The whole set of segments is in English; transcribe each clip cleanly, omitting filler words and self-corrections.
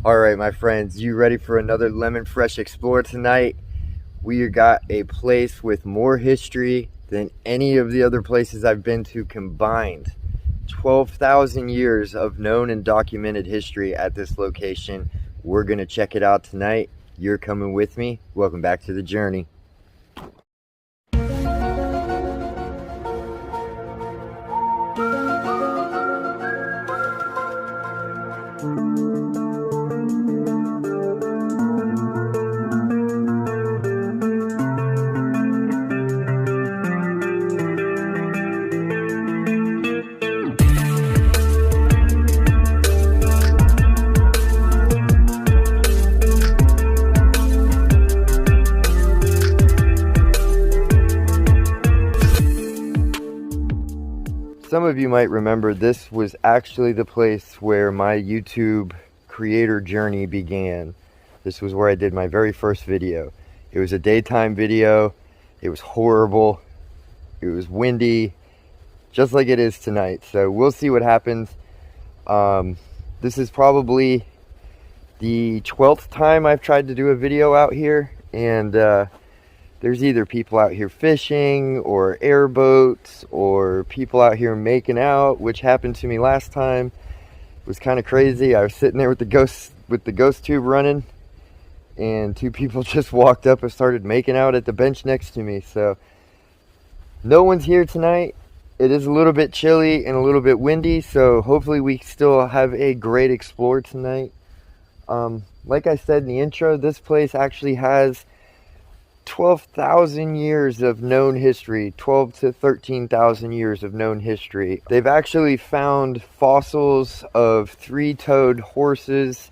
All right, my friends, you ready for another Lemon Fresh Explore tonight? We got a place with more history than any of the other places I've been to combined. 12,000 years of known and documented history at this location. We're going to check it out tonight. You're coming with me. Welcome back to the journey. Some of you might remember this was actually the place where my YouTube creator journey began. This was where I did my very first video. It was a daytime video. It was horrible. It was windy, just like it is tonight. So we'll see what happens. This is probably the 12th time I've tried to do a video out here, and there's either people out here fishing or airboats or people out here making out, which happened to me last time. It was kind of crazy. I was sitting there with the ghost tube running, and two people just walked up and started making out at the bench next to me. So no one's here tonight. It is a little bit chilly and a little bit windy, so hopefully we still have a great explore tonight. Like I said in the intro, this place actually has 12,000 years of known history, 12 to 13,000 years of known history. They've actually found fossils of three-toed horses,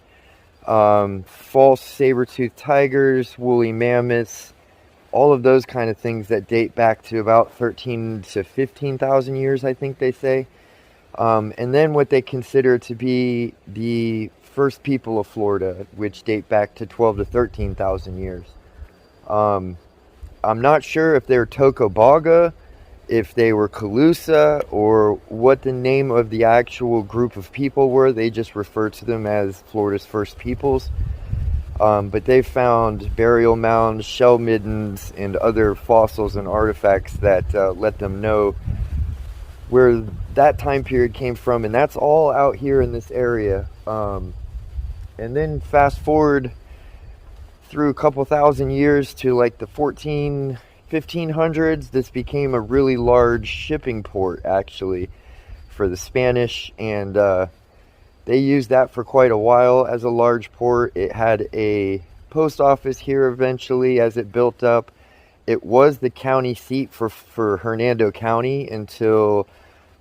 false saber-toothed tigers, woolly mammoths, all of those kind of things that date back to about 13 to 15,000 years, I think they say. And then what they consider to be the first people of Florida, which date back to 12 to 13,000 years. I'm not sure if they're Tocobaga, if they were Calusa, or what the name of the actual group of people were. They just refer to them as Florida's first peoples. But they found burial mounds, shell middens, and other fossils and artifacts that let them know where that time period came from. And that's all out here in this area. And then fast forward through a couple thousand years to like the 1500s, this became a really large shipping port actually for the Spanish, and they used that for quite a while as a large port. It had a post office here eventually as it built up. It was the county seat for Hernando County until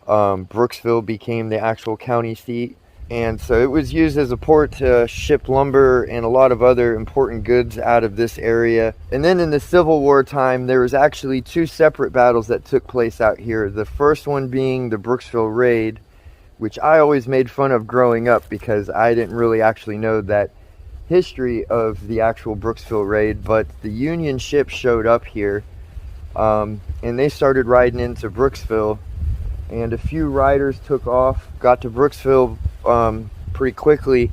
Brooksville became the actual county seat. And so it was used as a port to ship lumber and a lot of other important goods out of this area. And then in the Civil War time, there was actually two separate battles that took place out here. The first one being the Brooksville Raid, which I always made fun of growing up because I didn't really actually know that history of the actual Brooksville Raid. But the Union ship showed up here, and they started riding into Brooksville. And a few riders took off, got to Brooksville pretty quickly,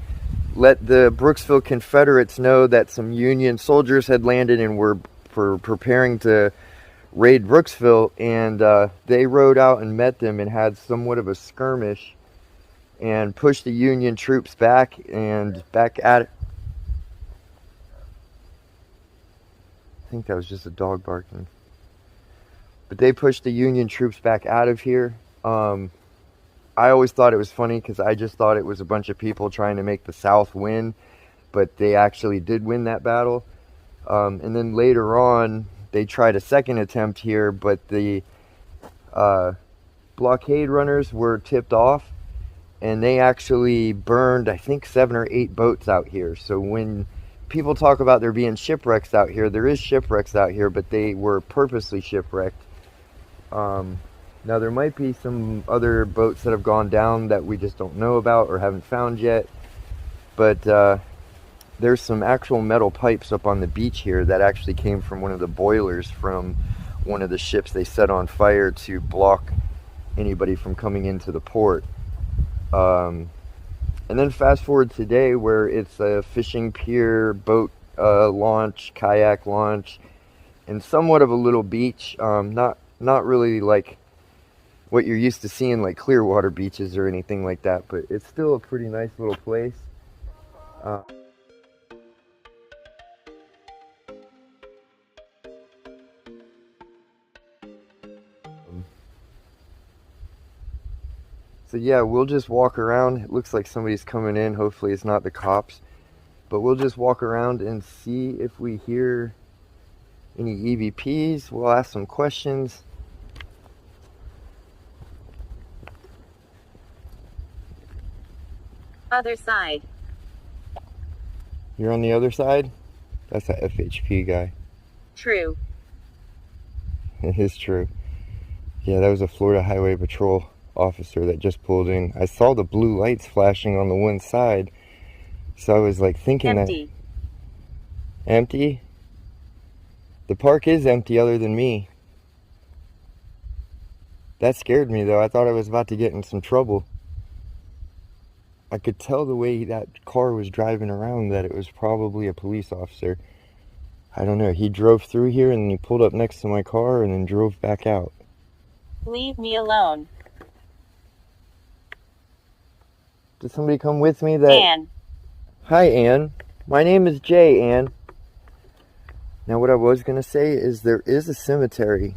let the Brooksville Confederates know that some Union soldiers had landed and were preparing to raid Brooksville, and they rode out and met them and had somewhat of a skirmish and pushed the Union troops back at it. I think that was just a dog barking. But they pushed the Union troops back out of here. I always thought it was funny because I just thought it was a bunch of people trying to make the South win, but they actually did win that battle. And then later on, they tried a second attempt here, but the blockade runners were tipped off, and they actually burned, I think, 7 or 8 boats out here. So when people talk about there being shipwrecks out here, there is shipwrecks out here, but they were purposely shipwrecked. Now there might be some other boats that have gone down that we just don't know about or haven't found yet, but there's some actual metal pipes up on the beach here that actually came from one of the boilers from one of the ships they set on fire to block anybody from coming into the port. And then fast forward today where it's a fishing pier, boat launch, kayak launch, and somewhat of a little beach. Not really like what you're used to seeing like Clearwater beaches or anything like that, but it's still a pretty nice little place. Uh, so yeah, we'll just walk around. It looks like somebody's coming in. Hopefully it's not the cops. But we'll just walk around and see if we hear any EVPs. We'll ask some questions. Other side. You're on the other side? That's a FHP guy. True. It is true. Yeah, that was a Florida Highway Patrol officer that just pulled in. I saw the blue lights flashing on the one side, so I was like thinking Empty. that... Empty? The park is empty other than me. That scared me though. I thought I was about to get in some trouble. I could tell the way that car was driving around that it was probably a police officer. I don't know. He drove through here and he pulled up next to my car and then drove back out. Leave me alone. Did somebody come with me that... Anne. Hi, Anne. My name is Jay, Anne. Now, what I was going to say is there is a cemetery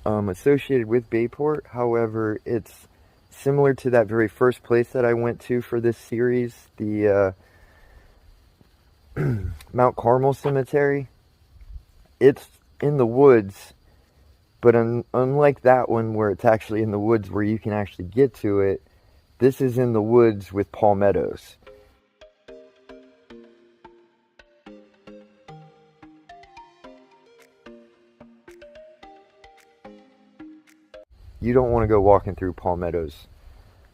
associated with Bayport. However, it's similar to that very first place that I went to for this series, the Mount Carmel Cemetery. It's in the woods, but unlike that one where it's actually in the woods where you can actually get to it, this is in the woods with palmettos. You don't want to go walking through palmettos,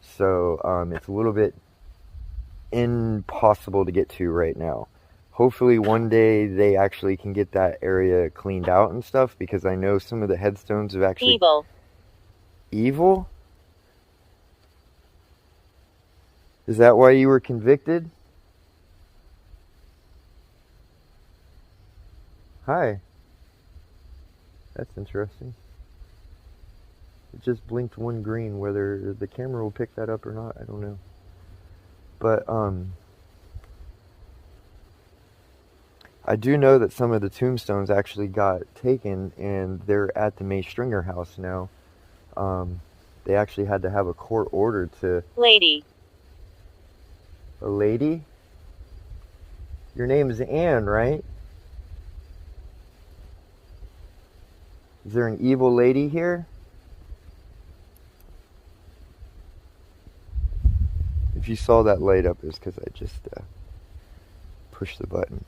so it's a little bit impossible to get to right now. Hopefully one day they actually can get that area cleaned out and stuff, because I know some of the headstones have actually... Evil. Evil? Is that why you were convicted? Hi. That's interesting. It just blinked one green. Whether the camera will pick that up or not, I don't know. But I do know that some of the tombstones actually got taken, and they're at the May Stringer house now. They actually had to have a court order to... Lady. A lady? Your name is Anne, right? Is there an evil lady here? If you saw that light up, it's because I just pushed the button.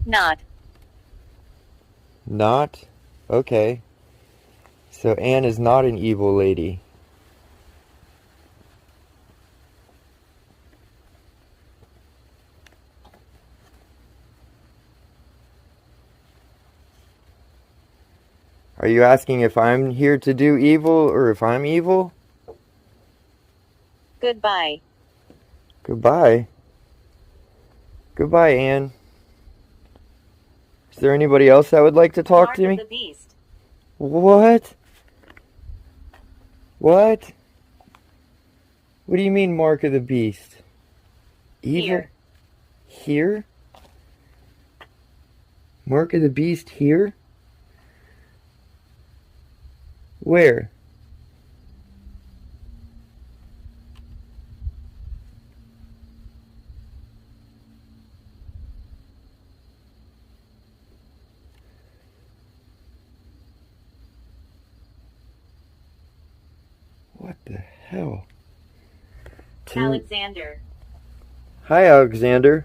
Not. Not? Okay. So Anne is not an evil lady. Are you asking if I'm here to do evil or if I'm evil? Goodbye. Goodbye. Goodbye, Anne. Is there anybody else that would like to talk Mark to me? of the Beast. What? What? What do you mean, Mark of the Beast? Evil? Here. Here? Mark of the Beast here? Where? What the hell? Alexander. Hi, Alexander.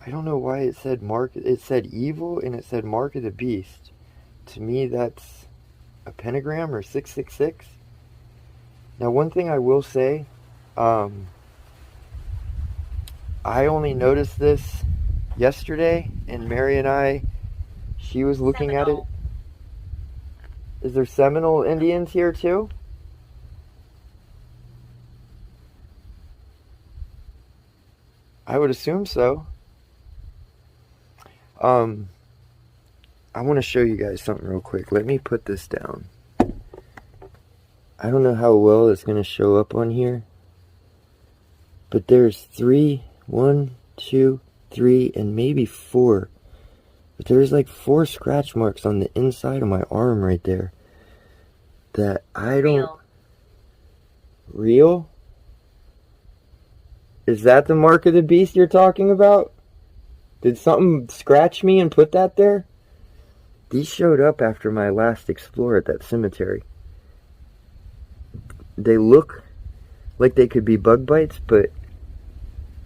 I don't know why it said it said evil and it said Mark of the Beast. To me, that's a pentagram or 666. Now, one thing I will say, I only noticed this yesterday, and Mary and I She was looking at it. Seminole. Is there Seminole Indians here too? I would assume so. Um, I want to show you guys something real quick. Let me put this down. I don't know how well it's going to show up on here, but there's 3, 1, 2, 3, and maybe 4. But there's like 4 scratch marks on the inside of my arm right there that I don't... Real? Is that the mark of the beast you're talking about? Did something scratch me and put that there? These showed up after my last explore at that cemetery. They look like they could be bug bites, but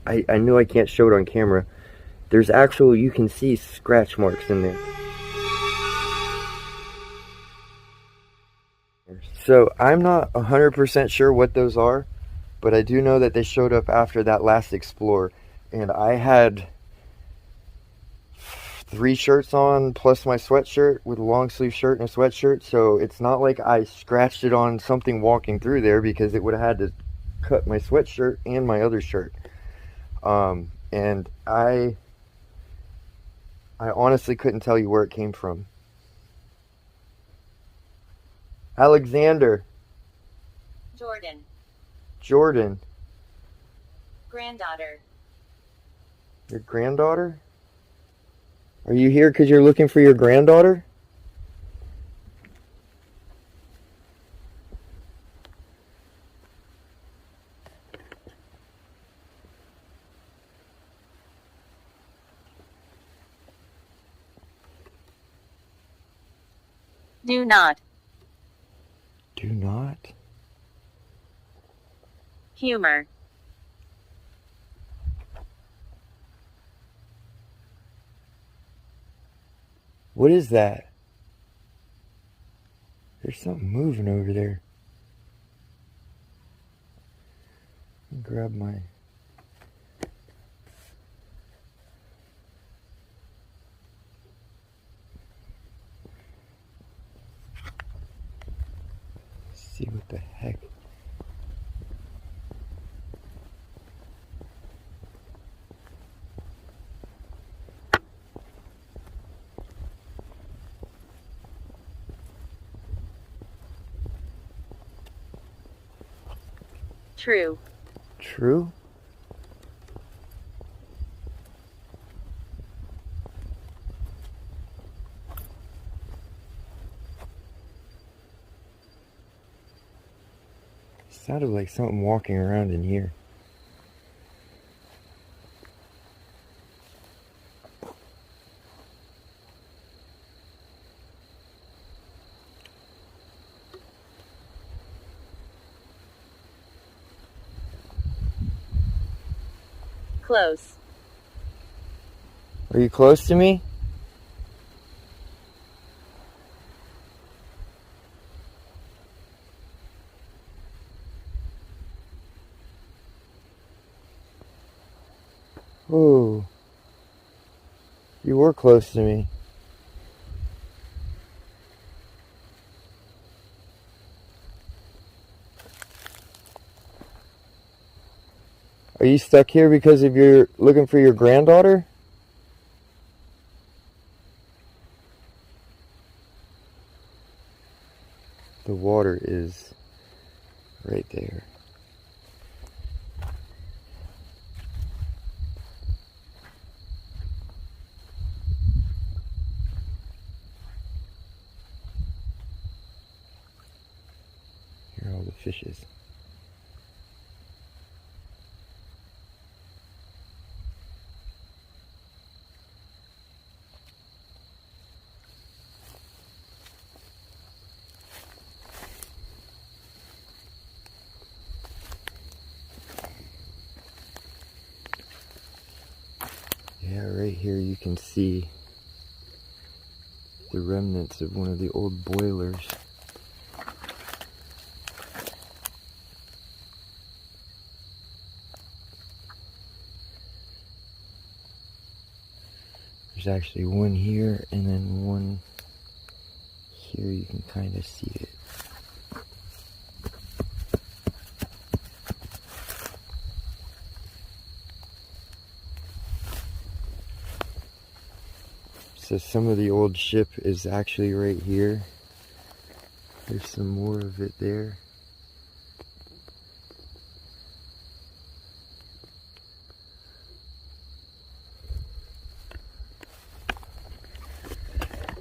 I know I can't show it on camera. There's actual, you can see scratch marks in there. So I'm not 100% sure what those are, but I do know that they showed up after that last explore. And I had 3 shirts on plus my sweatshirt with a long sleeve shirt and a sweatshirt, so it's not like I scratched it on something walking through there, because it would have had to cut my sweatshirt and my other shirt. And I honestly couldn't tell you where it came from. Alexander. Jordan. Granddaughter. Your granddaughter? Are you here because you're looking for your granddaughter? Do not. Do not? Humor. What is that? There's something moving over there. Let me grab my... See what the heck. True. True? Sounded like something walking around in here. Close. Are you close to me? Ooh. You were close to me. Are you stuck here because of you're looking for your granddaughter? The water is right there. Here are all the fishes. Yeah, right here you can see the remnants of one of the old boilers. There's actually one here and then one here. You can kind of see it. So some of the old ship is actually right here. There's some more of it there.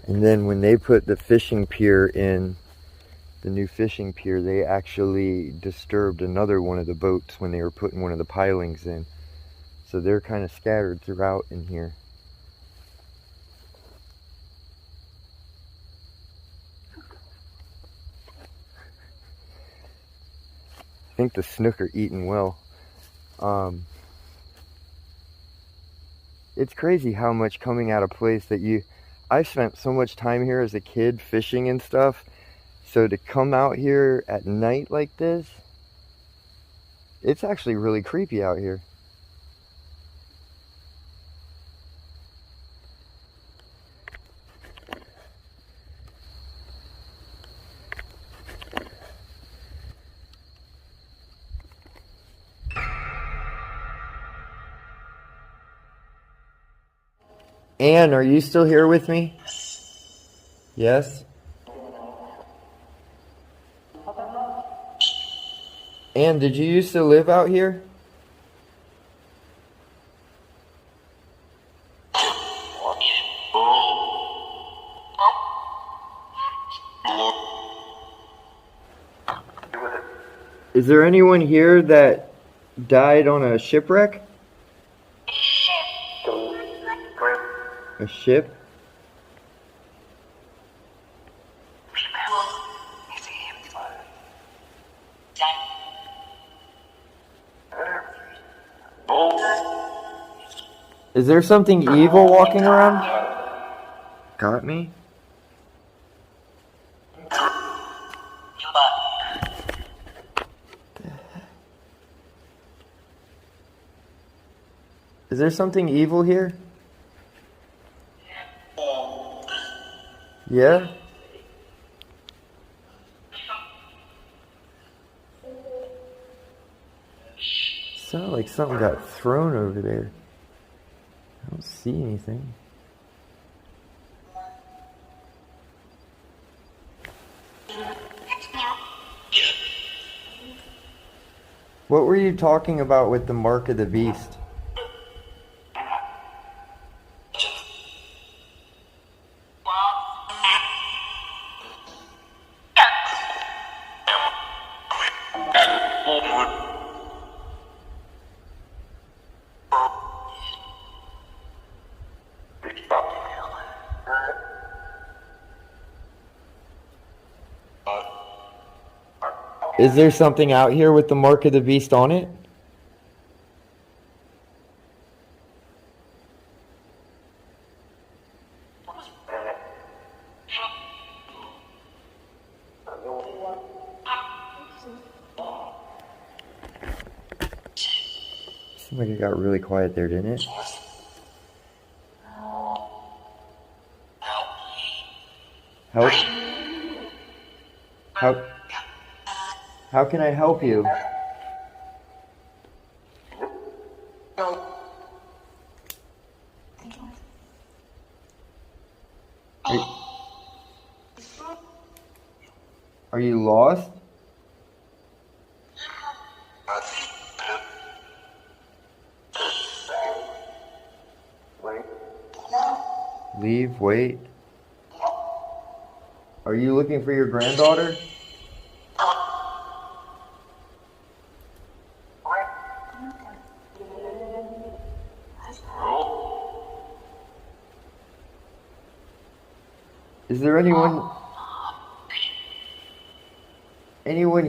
And then when they put the fishing pier in, the new fishing pier, they actually disturbed another one of the boats when they were putting one of the pilings in. So they're kind of scattered throughout in here. I think the snook are eating well. It's crazy how much coming out of place that I spent so much time here as a kid fishing and stuff. So to come out here at night like this, it's actually really creepy out here. Anne, are you still here with me? Yes? Anne, did you used to live out here? Is there anyone here that died on a shipwreck? A ship? Is there something evil walking around? Got me? Is there something evil here? Yeah? Sounded like something got thrown over there. I don't see anything. What were you talking about with the mark of the beast? Is there something out here with the mark of the beast on it? Seemed like it got really quiet there, didn't it? Help? How can I help you? Are you lost? Leave, wait. Are you looking for your granddaughter? Is there anyone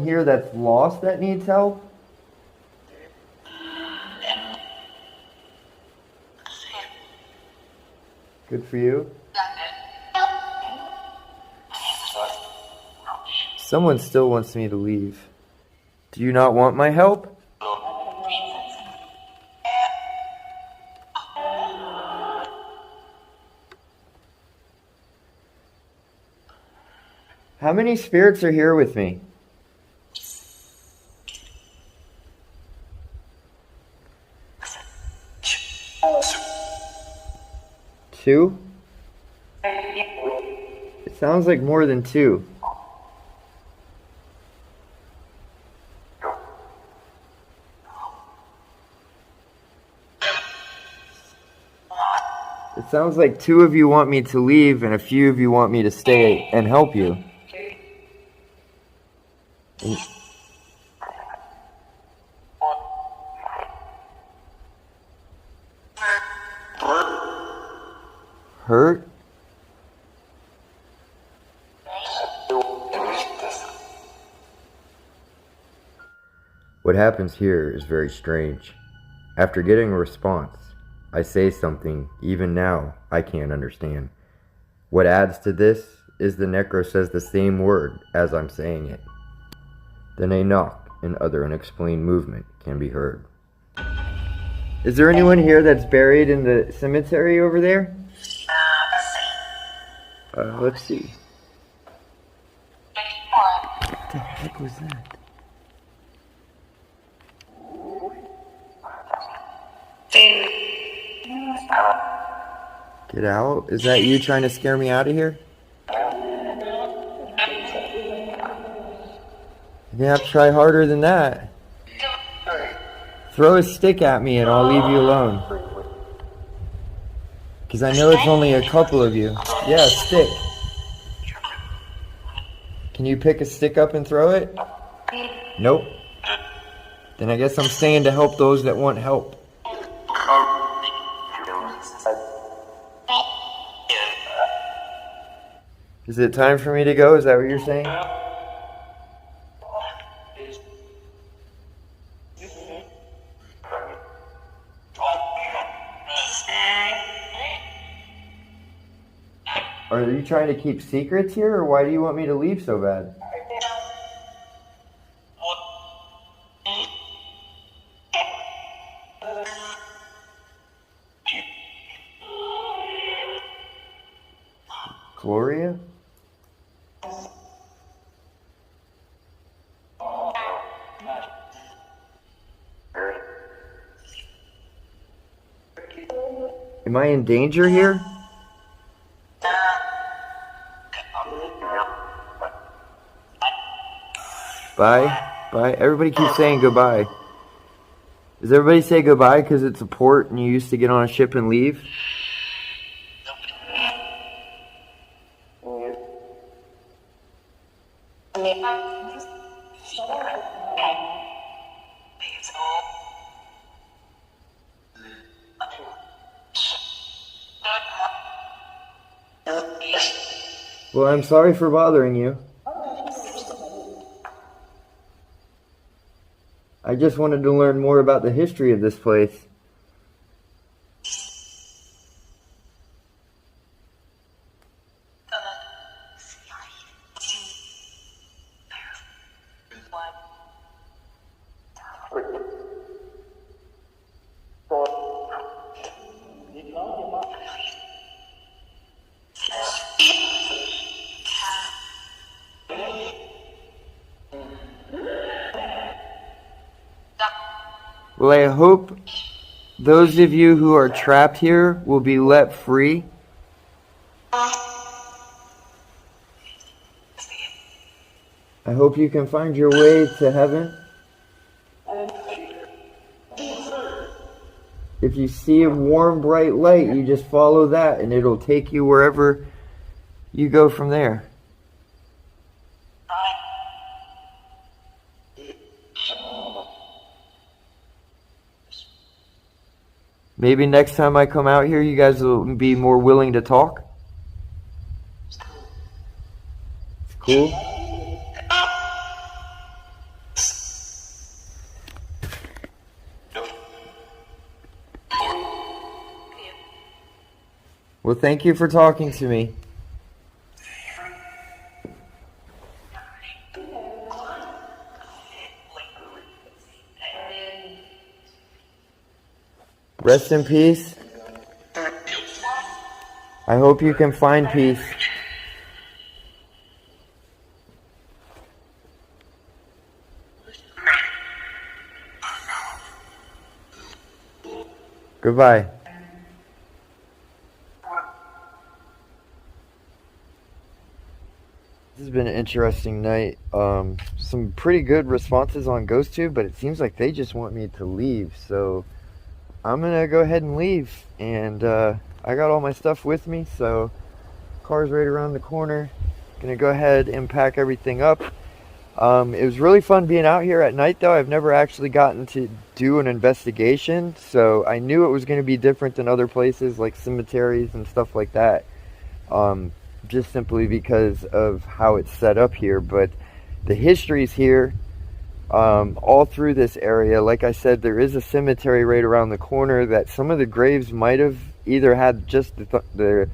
here that's lost that needs help? Good for you. Someone still wants me to leave. Do you not want my help? How many spirits are here with me? Two? It sounds like more than two. It sounds like two of you want me to leave and a few of you want me to stay and help you. Hurt? What happens here is very strange. After getting a response, I say something even now I can't understand. What adds to this is the necro says the same word as I'm saying it. Then a knock and other unexplained movement can be heard. Is there anyone here that's buried in the cemetery over there? Let's see. What the heck was that? Get out? Is that you trying to scare me out of here? You have to try harder than that. Throw a stick at me and I'll leave you alone. Because I know it's only a couple of you. Yeah, a stick. Can you pick a stick up and throw it? Nope. Then I guess I'm staying to help those that want help. Is it time for me to go? Is that what you're saying? Are you trying to keep secrets here, or why do you want me to leave so bad? Gloria? Am I in danger here? Bye. Bye. Everybody keeps saying goodbye. Does everybody say goodbye because it's a port and you used to get on a ship and leave? Well, I'm sorry for bothering you. I just wanted to learn more about the history of this place. Well, I hope those of you who are trapped here will be let free. I hope you can find your way to heaven. If you see a warm, bright light, you just follow that and it'll take you wherever you go from there. Maybe next time I come out here, you guys will be more willing to talk. It's cool. Well, thank you for talking to me. Rest in peace. I hope you can find peace. Goodbye. This has been an interesting night. Some pretty good responses on GhostTube, but it seems like they just want me to leave. So I'm gonna go ahead and leave. And I got all my stuff with me, so car's right around the corner. Gonna go ahead and pack everything up. It was really fun being out here at night, though. I've never actually gotten to do an investigation, so I knew it was going to be different than other places like cemeteries and stuff like that, just simply because of how it's set up here. But the history's here all through this area. Like I said, there is a cemetery right around the corner that some of the graves might have either had just the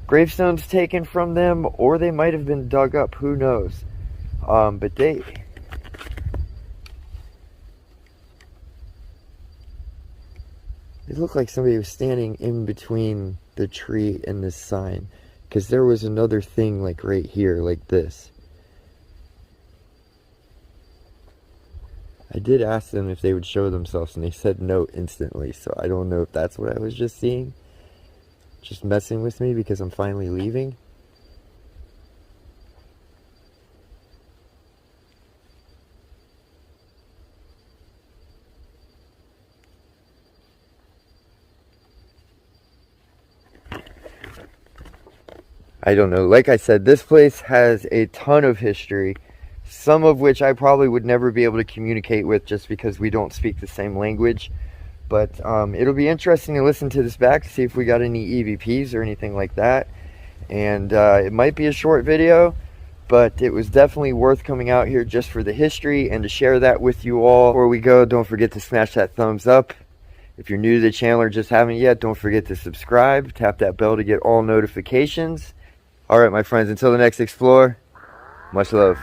gravestones taken from them, or they might have been dug up. Who knows? But it looked like somebody was standing in between the tree and this sign, because there was another thing like right here, like this. I did ask them if they would show themselves, and they said no instantly, so I don't know if that's what I was just seeing, just messing with me because I'm finally leaving. I don't know. Like I said, this place has a ton of history, some of which I probably would never be able to communicate with just because we don't speak the same language. But it'll be interesting to listen to this back to see if we got any EVPs or anything like that. And it might be a short video, but it was definitely worth coming out here just for the history and to share that with you all. Before we go, don't forget to smash that thumbs up. If you're new to the channel or just haven't yet, don't forget to subscribe. Tap that bell to get all notifications. Alright, my friends, until the next explore, much love.